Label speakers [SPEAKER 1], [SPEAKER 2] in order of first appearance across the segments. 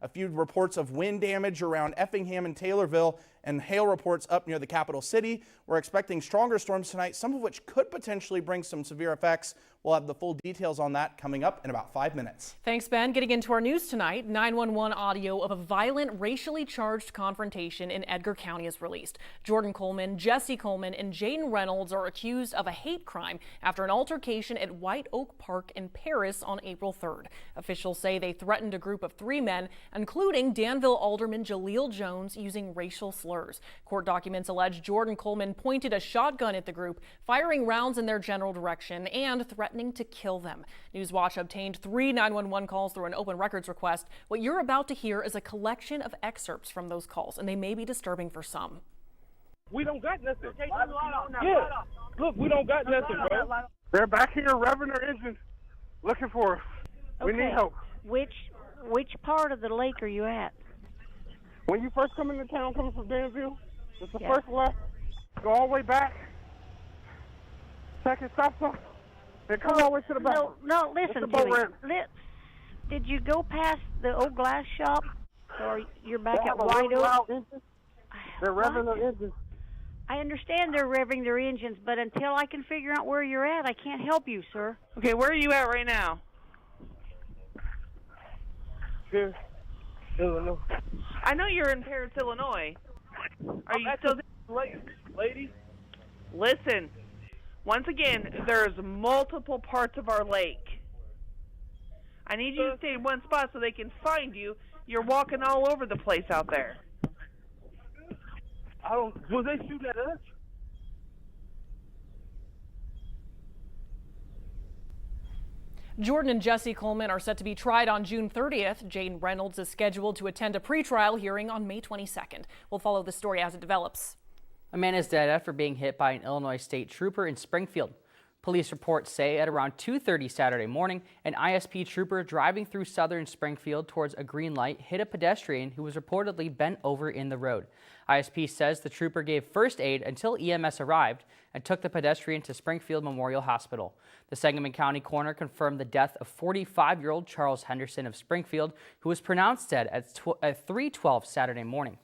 [SPEAKER 1] A few reports of wind damage around Effingham and Taylorville and hail reports up near the capital city. We're expecting stronger storms tonight, some of which could potentially bring some severe effects. We'll have the full details on that coming up in about 5 minutes.
[SPEAKER 2] Thanks, Ben. Getting into our news tonight, 911 audio of a violent, racially charged confrontation in Edgar County is released. Jordan Coleman, Jesse Coleman, and Jaden Reynolds are accused of a hate crime after an altercation at White Oak Park in Paris on April 3rd. Officials say they threatened a group of 3 men, including Danville Alderman Jaleel Jones, using racial slurs. Court documents allege Jordan Coleman pointed a shotgun at the group, firing rounds in their general direction and threatening to kill them. Newswatch obtained 3 911 calls through an open records request. What you're about to hear is a collection of excerpts from those calls, and they may be disturbing for some.
[SPEAKER 3] We don't got nothing. Yeah, look, we don't got nothing, bro. They're back here revving their engines, looking for us. We need help.
[SPEAKER 4] Which part of the lake are you at?
[SPEAKER 3] When you first come into town, coming from Danville, it's the first left. Go all the way back. Second stop sign. Then come all the way to the back.
[SPEAKER 4] No, listen to me. Did you go past the old glass shop, or you're back at White Oak?
[SPEAKER 3] They're revving their engines.
[SPEAKER 4] I understand they're revving their engines, but until I can figure out where you're at, I can't help you, sir.
[SPEAKER 5] Okay, where are you at right now?
[SPEAKER 3] Here, Illinois.
[SPEAKER 5] I know you're in Paris, Illinois. Are you still there?
[SPEAKER 3] Lady?
[SPEAKER 5] Listen, once again, there's multiple parts of our lake. I need you to stay in one spot so they can find you. You're walking all over the place out there.
[SPEAKER 3] Was they shooting at us?
[SPEAKER 2] Jordan and Jesse Coleman are set to be tried on June 30th. Jaden Reynolds is scheduled to attend a pretrial hearing on May 22nd. We'll follow the story as it develops.
[SPEAKER 6] A man is dead after being hit by an Illinois state trooper in Springfield. Police reports say at around 2:30 Saturday morning, an ISP trooper driving through southern Springfield towards a green light hit a pedestrian who was reportedly bent over in the road. ISP says the trooper gave first aid until EMS arrived and took the pedestrian to Springfield Memorial Hospital. The Sangamon County coroner confirmed the death of 45-year-old Charles Henderson of Springfield, who was pronounced dead at 3:12 Saturday morning.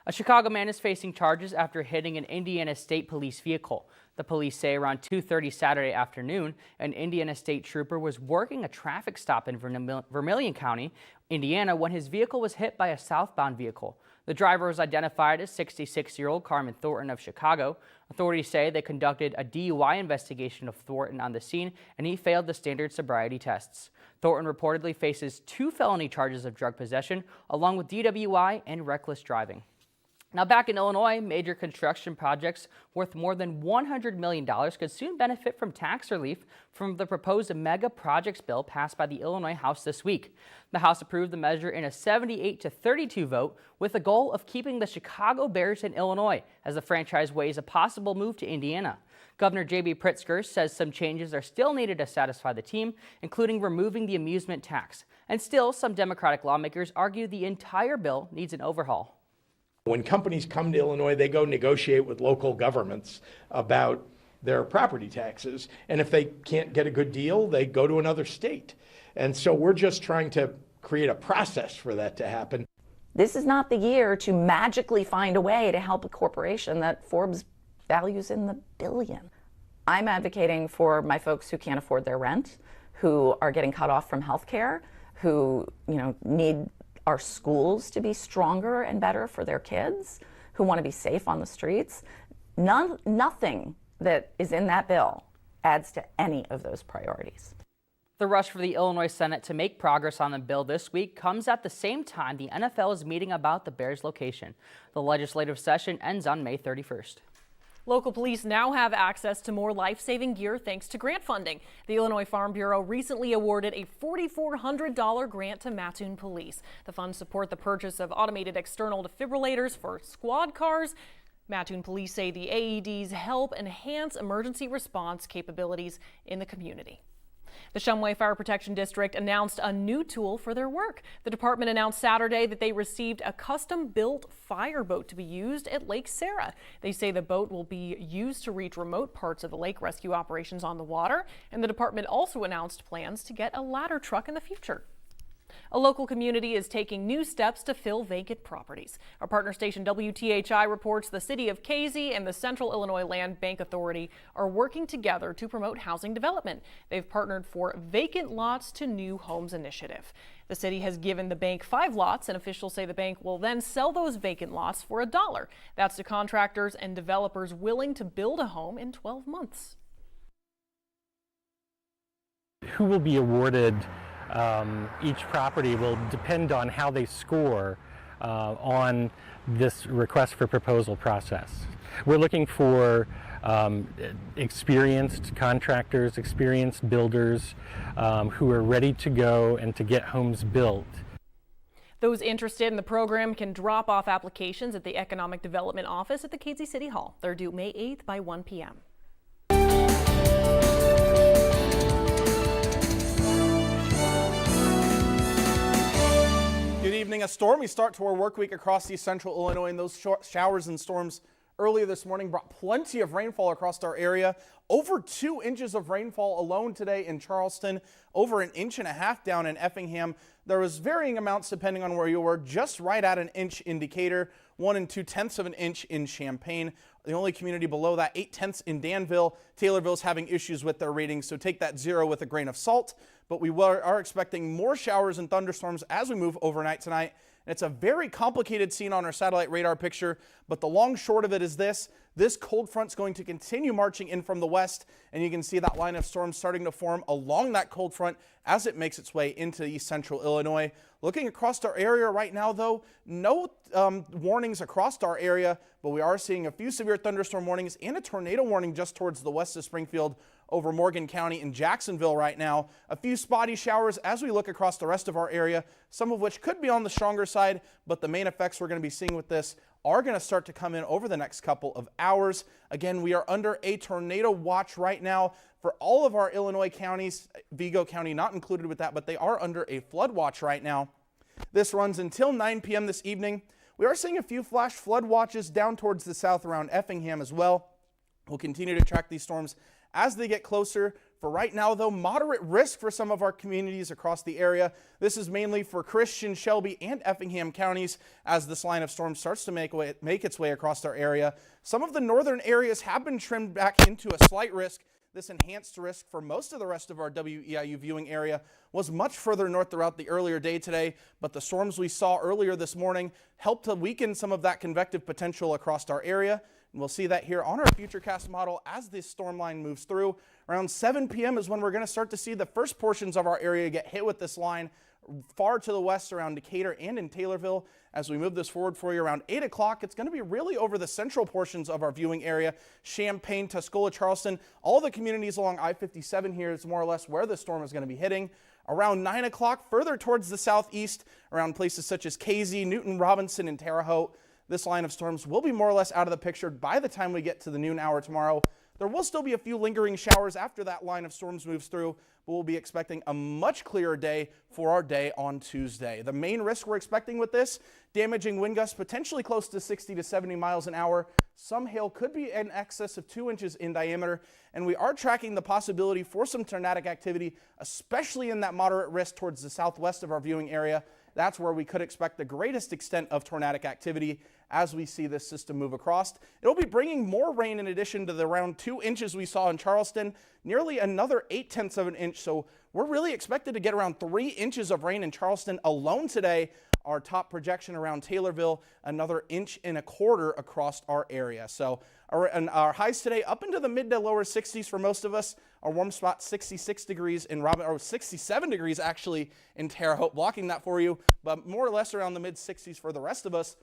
[SPEAKER 6] A Chicago man is facing charges after hitting an Indiana State Police vehicle. The police say around 2:30 Saturday afternoon, an Indiana State trooper was working a traffic stop in Vermilion County, Indiana, when his vehicle was hit by a southbound vehicle. The driver was identified as 66-year-old Carmen Thornton of Chicago. Authorities say they conducted a DUI investigation of Thornton on the scene, and he failed the standard sobriety tests. Thornton reportedly faces 2 felony charges of drug possession, along with DWI and reckless driving. Now back in Illinois, major construction projects worth more than $100 million could soon benefit from tax relief from the proposed mega projects bill passed by the Illinois House this week. The House approved the measure in a 78-32 vote with the goal of keeping the Chicago Bears in Illinois as the franchise weighs a possible move to Indiana. Governor J.B. Pritzker says some changes are still needed to satisfy the team, including removing the amusement tax. And still, some Democratic lawmakers argue the entire bill needs an overhaul.
[SPEAKER 7] When companies come to Illinois, they go negotiate with local governments about their property taxes. And if they can't get a good deal, they go to another state. And so we're just trying to create a process for that to happen.
[SPEAKER 8] This is not the year to magically find a way to help a corporation that Forbes values in the billion. I'm advocating for my folks who can't afford their rent, who are getting cut off from health care, who need our schools to be stronger and better for their kids, who want to be safe on the streets. Nothing that is in that bill adds to any of those priorities.
[SPEAKER 6] The rush for the Illinois Senate to make progress on the bill this week comes at the same time the NFL is meeting about the Bears' location. The legislative session ends on May 31st.
[SPEAKER 2] Local police now have access to more life-saving gear thanks to grant funding. The Illinois Farm Bureau recently awarded a $4,400 grant to Mattoon Police. The funds support the purchase of automated external defibrillators for squad cars. Mattoon Police say the AEDs help enhance emergency response capabilities in the community. The Shumway Fire Protection District announced a new tool for their work. The department announced Saturday that they received a custom-built fireboat to be used at Lake Sarah. They say the boat will be used to reach remote parts of the lake rescue operations on the water, and the department also announced plans to get a ladder truck in the future. A local community is taking new steps to fill vacant properties. Our partner station WTHI reports the city of Casey and the Central Illinois Land Bank Authority are working together to promote housing development. They've partnered for Vacant Lots to New Homes initiative. The city has given the bank 5 lots, and officials say the bank will then sell those vacant lots for $1. That's to contractors and developers willing to build a home in 12 months.
[SPEAKER 9] Who will be awarded each property will depend on how they score on this request for proposal process. We're looking for experienced contractors, experienced builders who are ready to go and to get homes built.
[SPEAKER 2] Those interested in the program can drop off applications at the Economic Development Office at the Casey City Hall. They're due May 8th by 1 p.m.
[SPEAKER 1] Good evening. A stormy start to our work week across East Central Illinois, and those showers and storms earlier this morning brought plenty of rainfall across our area. Over 2 inches of rainfall alone today in Charleston, over 1.5 inches down in Effingham. There was varying amounts depending on where you were, just right at 1 inch in Decatur, 1 2/10 of an inch in Champaign. The only community below that, 0.8 in Danville. Taylorville's having issues with their ratings, so take that 0 with a grain of salt. But we are expecting more showers and thunderstorms as we move overnight tonight. And it's a very complicated scene on our satellite radar picture, but the long short of it is this cold front's going to continue marching in from the west, and you can see that line of storms starting to form along that cold front as it makes its way into East Central Illinois. Looking across our area right now, though, no warnings across our area, but we are seeing a few severe thunderstorm warnings and a tornado warning just towards the west of Springfield over Morgan County and Jacksonville right now. A few spotty showers as we look across the rest of our area, some of which could be on the stronger side, but the main effects we're going to be seeing with this are going to start to come in over the next couple of hours. Again, we are under a tornado watch right now for all of our Illinois counties, Vigo County not included with that, but they are under a flood watch right now. This runs until 9 p.m. this evening. We are seeing a few flash flood watches down towards the south around Effingham as well. We'll continue to track these storms as they get closer. For right now, though, moderate risk for some of our communities across the area. This is mainly for Christian, Shelby, and Effingham counties as this line of storms starts to make its way across our area. Some of the northern areas have been trimmed back into a slight risk. This enhanced risk for most of the rest of our WEIU viewing area was much further north throughout the earlier day today, but the storms we saw earlier this morning helped to weaken some of that convective potential across our area. And we'll see that here on our Futurecast model as this storm line moves through. Around 7 p.m. is when we're going to start to see the first portions of our area get hit with this line far to the west around Decatur and in Taylorville. As we move this forward for you around 8 o'clock, it's going to be really over the central portions of our viewing area, Champaign, Tuscola, Charleston. All the communities along I-57 here is more or less where the storm is going to be hitting. Around 9 o'clock, further towards the southeast, around places such as Casey, Newton, Robinson, and Terre Haute, this line of storms will be more or less out of the picture by the time we get to the noon hour tomorrow. There will still be a few lingering showers after that line of storms moves through, but we'll be expecting a much clearer day for our day on Tuesday. The main risk we're expecting with this, damaging wind gusts potentially close to 60 to 70 miles an hour. Some hail could be in excess of 2 inches in diameter, and we are tracking the possibility for some tornadic activity, especially in that moderate risk towards the southwest of our viewing area. That's where we could expect the greatest extent of tornadic activity as we see this system move across. It'll be bringing more rain in addition to the around 2 inches we saw in Charleston, nearly another 0.8 of an inch. So we're really expected to get around 3 inches of rain in Charleston alone today. Our top projection around Taylorville, another 1.25 inches across our area. So our highs today up into the mid to lower 60s for most of us. Our warm spot 66 degrees in or 67 degrees actually in Terre Haute, blocking that for you, but more or less around the mid 60s for the rest of us.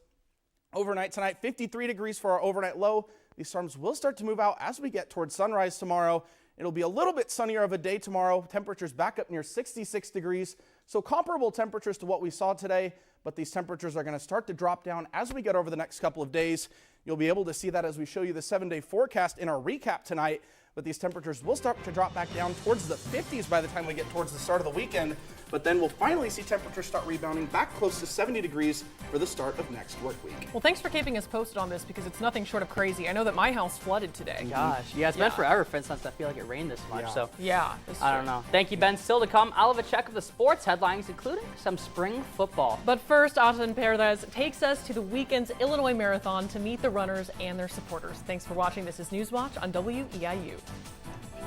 [SPEAKER 1] Overnight tonight, 53 degrees for our overnight low. These storms will start to move out as we get towards sunrise tomorrow. It'll be a little bit sunnier of a day tomorrow. Temperatures back up near 66 degrees. So comparable temperatures to what we saw today, but these temperatures are going to start to drop down as we get over the next couple of days. You'll be able to see that as we show you the 7-day forecast in our recap tonight. But these temperatures will start to drop back down towards the 50s by the time we get towards the start of the weekend. but then we'll finally see temperatures start rebounding back close to 70 degrees for the start of next work week.
[SPEAKER 2] Well, thanks for keeping us posted on this because it's nothing short of crazy. I know that my house flooded today.
[SPEAKER 6] Gosh, yeah, it's been forever since I feel like it rained this much. So
[SPEAKER 2] yeah,
[SPEAKER 6] I don't know. Thank you, Ben. Still to come, I'll have a check of the sports headlines, including some spring football.
[SPEAKER 2] But first, Austin Perez takes us to the weekend's Illinois Marathon to meet the runners and their supporters. Thanks for watching. This is Newswatch on WEIU.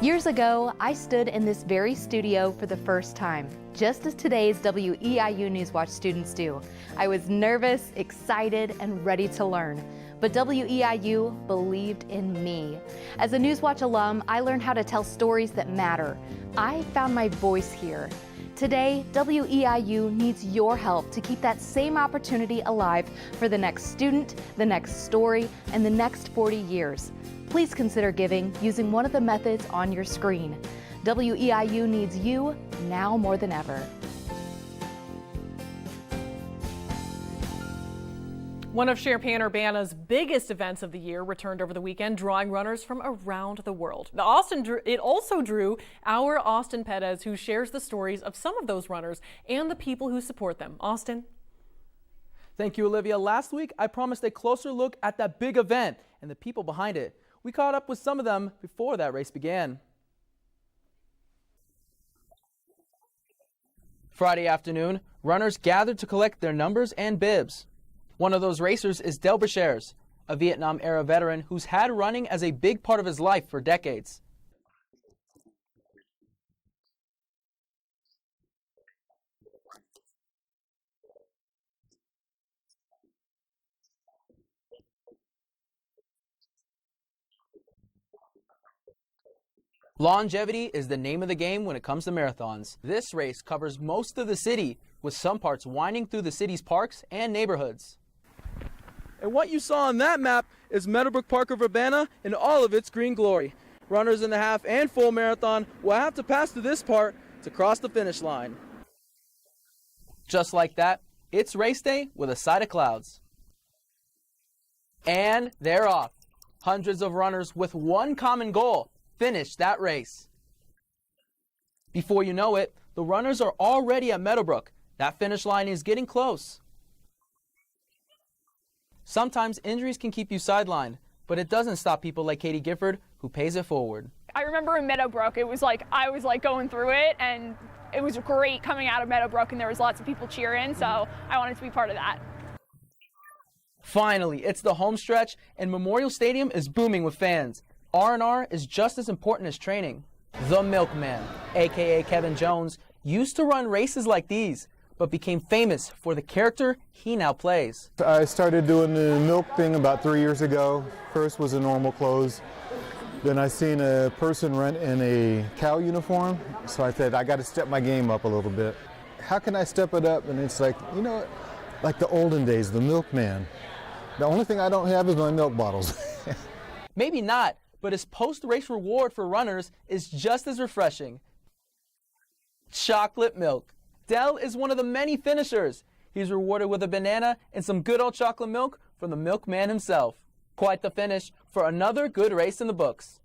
[SPEAKER 10] Years ago, I stood in this very studio for the first time, just as today's WEIU Newswatch students do. I was nervous, excited, and ready to learn. But WEIU believed in me. As a Newswatch alum, I learned how to tell stories that matter. I found my voice here. Today, WEIU needs your help to keep that same opportunity alive for the next student, the next story, and the next 40 years. Please consider giving using one of the methods on your screen. WEIU needs you now more than ever.
[SPEAKER 2] One of Champaign-Urbana's biggest events of the year returned over the weekend, drawing runners from around the world. It also drew our Austin Perez, who shares the stories of some of those runners and the people who support them. Austin?
[SPEAKER 11] Thank you, Olivia. Last week, I promised a closer look at that big event and the people behind it. We caught up with some of them before that race began. Friday afternoon, runners gathered to collect their numbers and bibs. One of those racers is Del Brachers, a Vietnam-era veteran who's had running as a big part of his life for decades. Longevity is the name of the game when it comes to marathons. This race covers most of the city, with some parts winding through the city's parks and neighborhoods. And what you saw on that map is Meadowbrook Park of Urbana in all of its green glory. Runners in the half and full marathon will have to pass through this part to cross the finish line. Just like that, it's race day with a side of clouds. And they're off. Hundreds of runners with one common goal: finish that race. Before you know it, the runners are already at Meadowbrook. That finish line is getting close. Sometimes injuries can keep you sidelined, but it doesn't stop people like Katie Gifford, who pays it forward.
[SPEAKER 12] I remember in Meadowbrook, it was like I was like going through it, and it was great coming out of Meadowbrook, and there was lots of people cheering, so I wanted to be part of that.
[SPEAKER 11] Finally, it's the home stretch, and Memorial Stadium is booming with fans. R&R is just as important as training. The Milkman, aka Kevin Jones, used to run races like these, but became famous for the character he now plays.
[SPEAKER 13] I started doing the milk thing about 3 years ago. First was in normal clothes. Then I seen a person run in a cow uniform, so I said, I got to step my game up a little bit. How can I step it up? And it's like, you know, like the olden days, the milkman. The only thing I don't have is my milk bottles.
[SPEAKER 11] Maybe not, but his post-race reward for runners is just as refreshing. Chocolate milk. Del is one of the many finishers. He's rewarded with a banana and some good old chocolate milk from the milkman himself. Quite the finish for another good race in the books.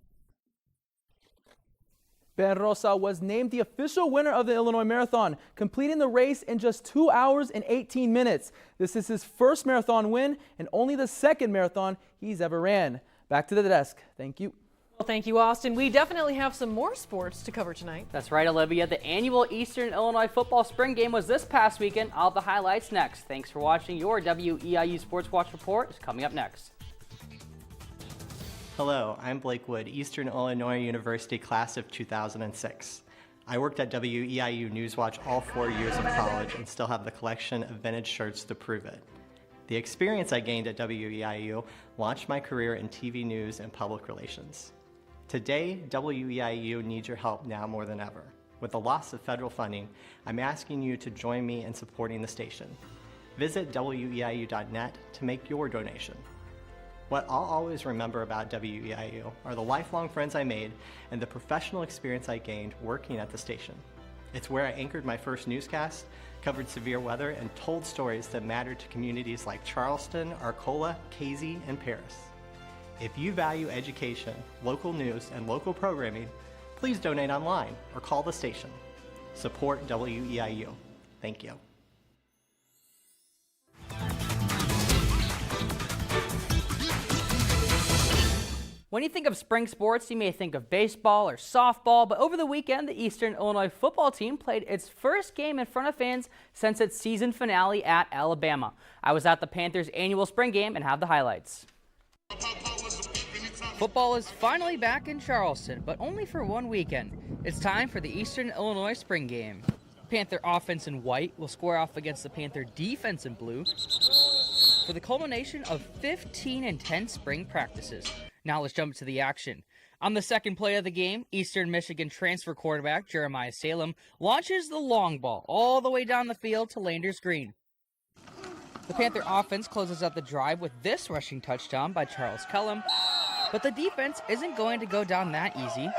[SPEAKER 11] Ben Rosa was named the official winner of the Illinois Marathon, completing the race in just 2 hours and 18 minutes. This is his first marathon win and only the second marathon he's ever ran. Back to the desk. Thank you.
[SPEAKER 2] Well, thank you, Austin. We definitely have some more sports to cover tonight.
[SPEAKER 6] That's right, Olivia. The annual Eastern Illinois football spring game was this past weekend. All the highlights next. Thanks for watching. Your WEIU Sports Watch Report is coming up next.
[SPEAKER 14] Hello, I'm Blake Wood, Eastern Illinois University class of 2006. I worked at WEIU Newswatch all 4 years of college and still have the collection of vintage shirts to prove it. The experience I gained at WEIU launched my career in TV news and public relations. Today, WEIU needs your help now more than ever. With the loss of federal funding, I'm asking you to join me in supporting the station. Visit WEIU.net to make your donation. What I'll always remember about WEIU are the lifelong friends I made and the professional experience I gained working at the station. It's where I anchored my first newscast, covered severe weather, and told stories that mattered to communities like Charleston, Arcola, Casey, and Paris. If you value education, local news, and local programming, please donate online or call the station. Support WEIU. Thank you.
[SPEAKER 6] When you think of spring sports, you may think of baseball or softball, but over the weekend, the Eastern Illinois football team played its first game in front of fans since its season finale at Alabama. I was at the Panthers' annual spring game and have the highlights. Football is finally back in Charleston, but only for one weekend. It's time for the Eastern Illinois spring game. Panther offense in white will square off against the Panther defense in blue for the culmination of 15 intense spring practices. Now let's jump to the action. On the second play of the game, Eastern Michigan transfer quarterback Jeremiah Salem launches the long ball all the way down the field to Landers Green. The Panther offense closes out the drive with this rushing touchdown by Charles Kellum, but the defense isn't going to go down that easy.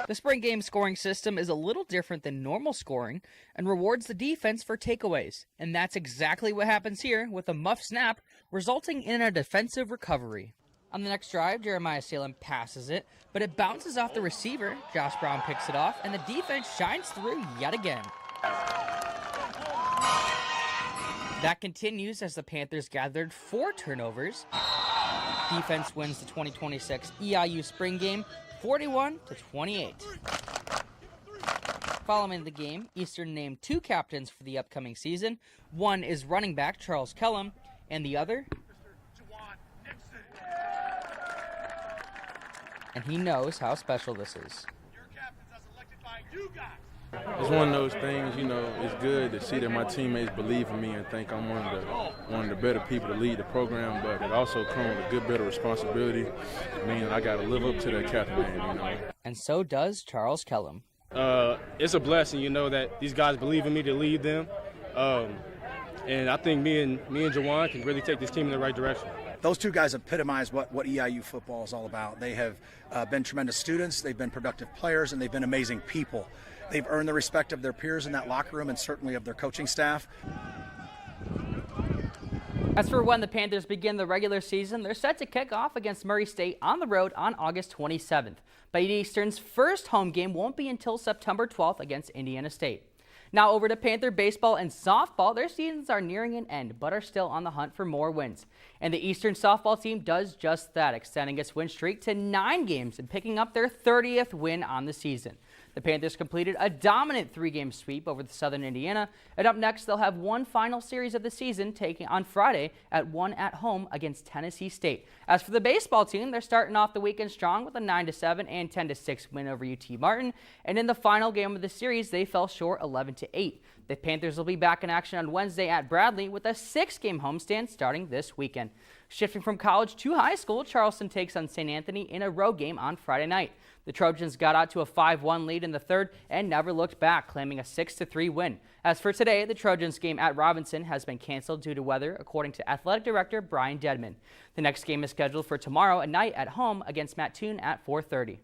[SPEAKER 6] The spring game scoring system is a little different than normal scoring and rewards the defense for takeaways, and that's exactly what happens here with a muff snap resulting in a defensive recovery. On the next drive, Jeremiah Salem passes it, but it bounces off the receiver. Josh Brown picks it off, and the defense shines through yet again. That continues as the Panthers gathered 4 turnovers. Defense wins the 2026 EIU spring game 41-28. Following the game, Eastern named 2 captains for the upcoming season. One is running back Charles Kellum, and the other, and he knows how special this is.
[SPEAKER 15] It's one of those things, you know, it's good to see that my teammates believe in me and think I'm one of the better people to lead the program, but it also comes with a good bit of responsibility, meaning I got to live up to that captain name, you know.
[SPEAKER 6] And so does Charles Kellum.
[SPEAKER 16] It's a blessing, you know, that these guys believe in me to lead them, and I think me and Jawan can really take this team in the right direction.
[SPEAKER 17] Those 2 guys epitomize what EIU football is all about. They have been tremendous students, they've been productive players, and they've been amazing people. They've earned the respect of their peers in that locker room and certainly of their coaching staff.
[SPEAKER 6] As for when the Panthers begin the regular season, they're set to kick off against Murray State on the road on August 27th. But Eastern's first home game won't be until September 12th against Indiana State. Now over to Panther baseball and softball. Their seasons are nearing an end, but are still on the hunt for more wins. And the Eastern softball team does just that, extending its win streak to 9 games and picking up their 30th win on the season. The Panthers completed a dominant 3-game sweep over the Southern Indiana, and up next they'll have one final series of the season taking on Friday at 1 at home against Tennessee State. As for the baseball team, they're starting off the weekend strong with a 9-7 and 10-6 win over UT Martin, and in the final game of the series they fell short 11-8. The Panthers will be back in action on Wednesday at Bradley with a 6-game homestand starting this weekend. Shifting from college to high school, Charleston takes on St. Anthony in a road game on Friday night. The Trojans got out to a 5-1 lead in the third and never looked back, claiming a 6-3 win. As for today, the Trojans game at Robinson has been canceled due to weather, according to Athletic Director Brian Dedman. The next game is scheduled for tomorrow at night at home against Mattoon at 4:30.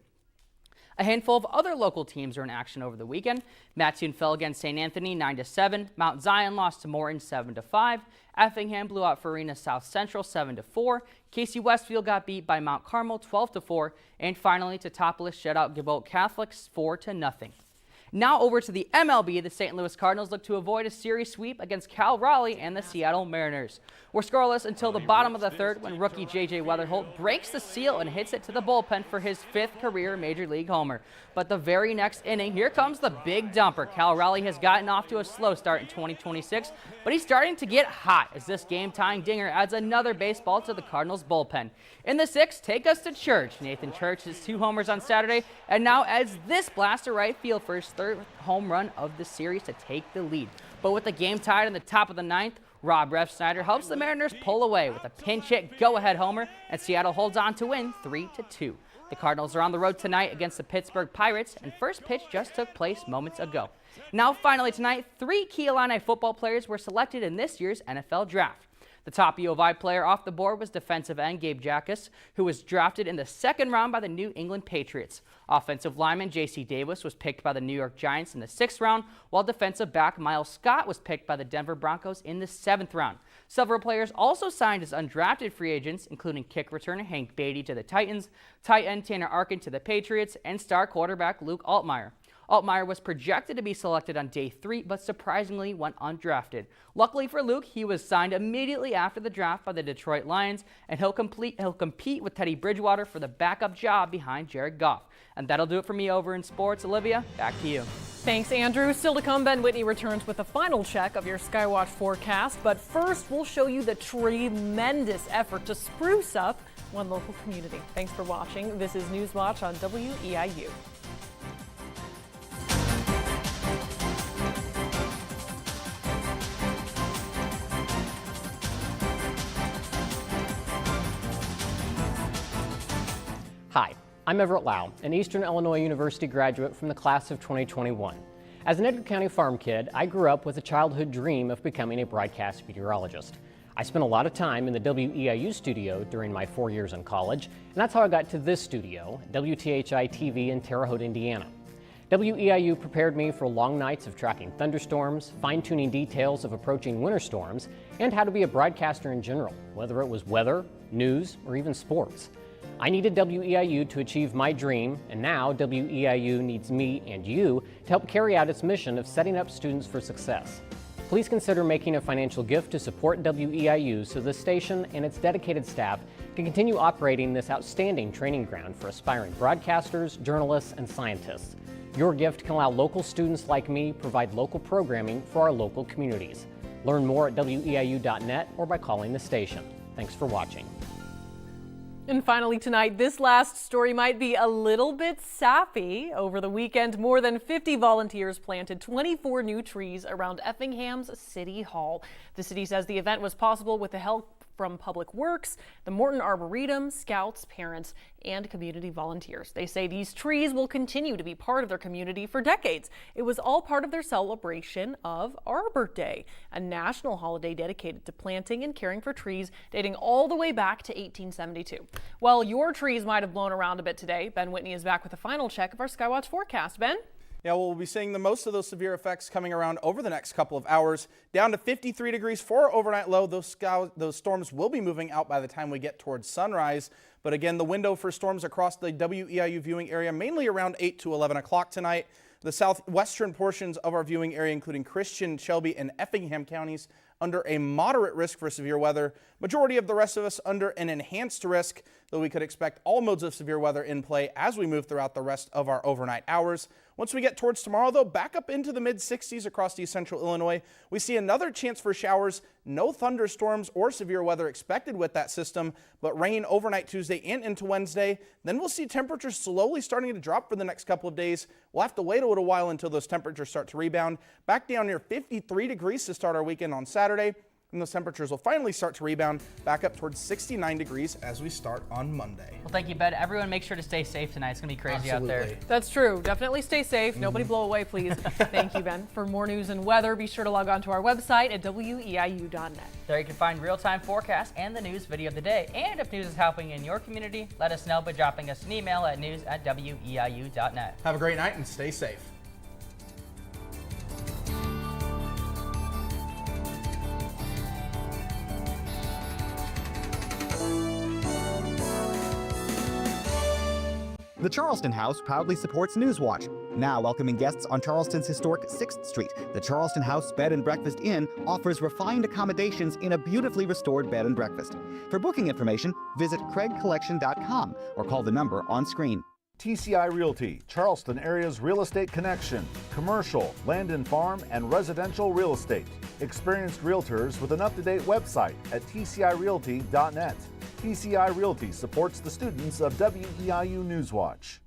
[SPEAKER 6] A handful of other local teams are in action over the weekend. Mattoon fell against St. Anthony 9-7. Mount Zion lost to Morton 7-5. Effingham blew out Farina South Central 7-4. Casey Westfield got beat by Mount Carmel 12-4. And finally, Teutopolis shut out Gilboa Catholics 4-0. Now over to the MLB, the St. Louis Cardinals look to avoid a series sweep against Cal Raleigh and the Seattle Mariners. We're scoreless until the bottom of the third when rookie J.J. Weatherholt breaks the seal and hits it to the bullpen for his 5th career Major League homer. But the very next inning, here comes the big dumper. Cal Raleigh has gotten off to a slow start in 2026, but he's starting to get hot as this game-tying dinger adds another baseball to the Cardinals bullpen. In the 6th, take us to Church. Nathan Church his 2 homers on Saturday and now adds this blast to right field for his 3rd home run of the series to take the lead. But with the game tied in the top of the 9th, Rob Refsnyder helps the Mariners pull away with a pinch hit go-ahead homer, and Seattle holds on to win 3-2. The Cardinals are on the road tonight against the Pittsburgh Pirates, and first pitch just took place moments ago. Now finally tonight, 3 key Illini football players were selected in this year's NFL Draft. The top U of I player off the board was defensive end Gabe Jackas, who was drafted in the 2nd round by the New England Patriots. Offensive lineman J.C. Davis was picked by the New York Giants in the 6th round, while defensive back Miles Scott was picked by the Denver Broncos in the 7th round. Several players also signed as undrafted free agents, including kick returner Hank Beatty to the Titans, tight end Tanner Arkin to the Patriots, and star quarterback Luke Altmaier. Altmaier was projected to be selected on day 3, but surprisingly went undrafted. Luckily for Luke, he was signed immediately after the draft by the Detroit Lions, and he'll compete with Teddy Bridgewater for the backup job behind Jared Goff. And that'll do it for me over in sports. Olivia, back to you.
[SPEAKER 2] Thanks, Andrew. Still to come, Ben Whitney returns with a final check of your Skywatch forecast. But first, we'll show you the tremendous effort to spruce up one local community. Thanks for watching. This is Newswatch on WEIU.
[SPEAKER 18] Hi, I'm Everett Lau, an Eastern Illinois University graduate from the class of 2021. As an Edgar County farm kid, I grew up with a childhood dream of becoming a broadcast meteorologist. I spent a lot of time in the WEIU studio during my 4 years in college, and that's how I got to this studio, WTHI TV in Terre Haute, Indiana. WEIU prepared me for long nights of tracking thunderstorms, fine-tuning details of approaching winter storms, and how to be a broadcaster in general, whether it was weather, news, or even sports. I needed WEIU to achieve my dream, and now WEIU needs me and you to help carry out its mission of setting up students for success. Please consider making a financial gift to support WEIU so the station and its dedicated staff can continue operating this outstanding training ground for aspiring broadcasters, journalists, and scientists. Your gift can allow local students like me provide local programming for our local communities. Learn more at weiu.net or by calling the station. Thanks for watching.
[SPEAKER 2] And finally tonight, this last story might be a little bit sappy. Over the weekend, more than 50 volunteers planted 24 new trees around Effingham's City Hall. The city says the event was possible with the help from Public Works, the Morton Arboretum, scouts, parents, and community volunteers. They say these trees will continue to be part of their community for decades. It was all part of their celebration of Arbor Day, a national holiday dedicated to planting and caring for trees dating all the way back to 1872. Well, your trees might have blown around a bit today. Ben Whitney is back with a final check of our Skywatch forecast. Ben?
[SPEAKER 1] Yeah, we'll be seeing the most of those severe effects coming around over the next couple of hours. Down to 53 degrees for our overnight low. Those storms will be moving out by the time we get towards sunrise. But again, the window for storms across the WEIU viewing area, mainly around 8 to 11 o'clock tonight. The southwestern portions of our viewing area, including Christian, Shelby, and Effingham counties, under a moderate risk for severe weather. Majority of the rest of us under an enhanced risk, though we could expect all modes of severe weather in play as we move throughout the rest of our overnight hours. Once we get towards tomorrow, though, back up into the mid-60s across East Central Illinois. We see another chance for showers. No thunderstorms or severe weather expected with that system, but rain overnight Tuesday and into Wednesday. Then we'll see temperatures slowly starting to drop for the next couple of days. We'll have to wait a little while until those temperatures start to rebound. Back down near 53 degrees to start our weekend on Saturday. And those temperatures will finally start to rebound back up towards 69 degrees as we start on Monday.
[SPEAKER 6] Well, thank you, Ben. Everyone make sure to stay safe tonight. It's going to be crazy out there.
[SPEAKER 2] That's true. Definitely stay safe. Nobody blow away, please. Thank you, Ben. For more news and weather, be sure to log on to our website at weiu.net.
[SPEAKER 6] There you can find real-time forecasts and the news video of the day. And if news is happening in your community, let us know by dropping us an email at news@weiu.net.
[SPEAKER 1] Have a great night and stay safe.
[SPEAKER 19] The Charleston House proudly supports Newswatch. Now welcoming guests on Charleston's historic 6th Street, the Charleston House Bed and Breakfast Inn offers refined accommodations in a beautifully restored bed and breakfast. For booking information, visit craigcollection.com or call the number on screen.
[SPEAKER 20] TCI Realty, Charleston area's real estate connection. Commercial, land and farm, and residential real estate. Experienced realtors with an up-to-date website at tcirealty.net. TCI Realty supports the students of WEIU Newswatch.